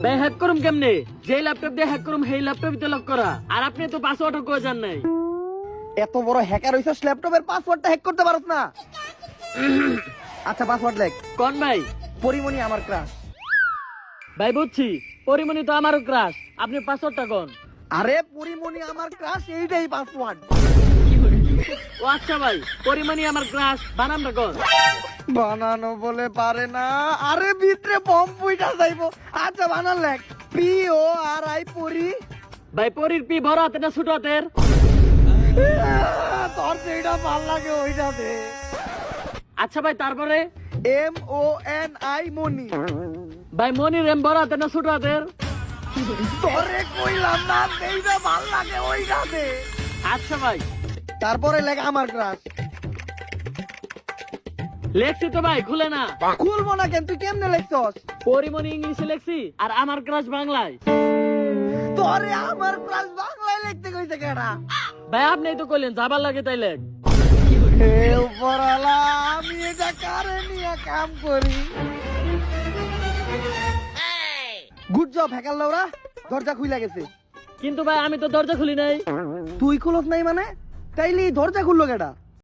ভাই হ্যাক করুম কেমনে? যে ল্যাপটপ দিয়ে হ্যাক করুম সেই ল্যাপটপ দিয়ে লক করা, আর আপনি তো পাসওয়ার্ডও কই জান নাই। এত বড় হ্যাকার হইছস, ল্যাপটপের পাসওয়ার্ডটা হ্যাক করতে পারছ না? আচ্ছা পাসওয়ার্ড লেখ। কোন ভাই? পরিমণি আমার ক্রাশ। ভাই বুঝছি, পরিমণি তো আমারও ক্রাশ, আপনি পাসওয়ার্ডটা কোন? আরে পরিমণি আমার ক্রাশ, এইটাই পাসওয়ার্ড। ও আচ্ছা ভাই, পরিমণি আমার ক্রাশ বানানটা কোন? বানানো বলে পারে না, আরে ভিতরে বম পুইটা যাইবো। আচ্ছা বানান লেখ, PORI পরি। ভাই পরির পি বড় হাতে না ছোট হাতের? তোর যেটা ভাল লাগে ওইটা দে। আচ্ছা ভাই তারপরে? MONI মনি। ভাই মনির এম বড় হাতে না ছোট হাতের? তোরে কইলাম না, যেটা ভাল লাগে ওইটা দে। আচ্ছা ভাই। তারপরে লেখ আমার ক্রাশ। লেখছি তো ভাই, খুলে না। খুলবো না কেন, তুই কেমনে লেখছস? পরিমণি ইংলিশে লেখছি আর আমার ক্রাশ বাংলায়। তোরে আমার ক্রাশ বাংলায় লিখতে কইছে কেডা? ভাই আপনি তো কইলেন যাবার লাগে তাই লেখ। হে উপরওয়ালা, আমি এটা কারে নিয়ে কাম করি? গুড জব হ্যাকার লাউরা, দরজা খুইলা গেছে। কিন্তু ভাই আমি তো দরজা খুলি নাই। তুই খুলস নাই মানে? তাইলে এই দরজা খুললো কেডা?